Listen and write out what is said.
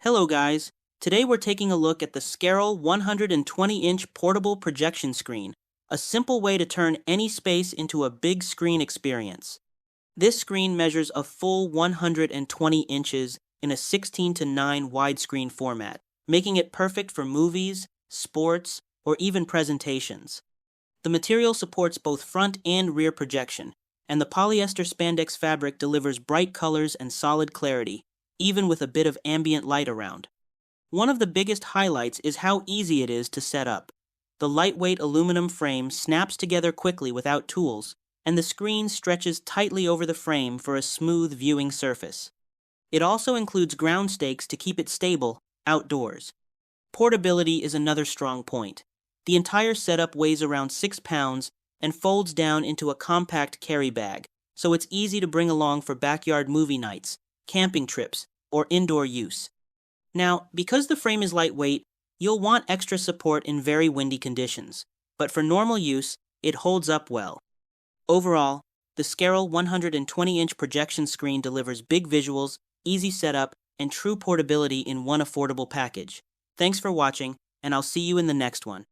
Hello guys, today we're taking a look at the Skerell 120-inch portable projection screen, a simple way to turn any space into a big screen experience. This screen measures a full 120 inches in a 16:9 widescreen format, making it perfect for movies, sports, or even presentations. The material supports both front and rear projection, and the polyester spandex fabric delivers bright colors and solid clarity, even with a bit of ambient light around. One of the biggest highlights is how easy it is to set up. The lightweight aluminum frame snaps together quickly without tools, and the screen stretches tightly over the frame for a smooth viewing surface. It also includes ground stakes to keep it stable outdoors. Portability is another strong point. The entire setup weighs around 6 pounds and folds down into a compact carry bag, so it's easy to bring along for backyard movie nights, camping trips, or indoor use. Now, because the frame is lightweight, you'll want extra support in very windy conditions, but for normal use, it holds up well. Overall, the Skerell 120-inch projection screen delivers big visuals, easy setup, and true portability in one affordable package. Thanks for watching, and I'll see you in the next one.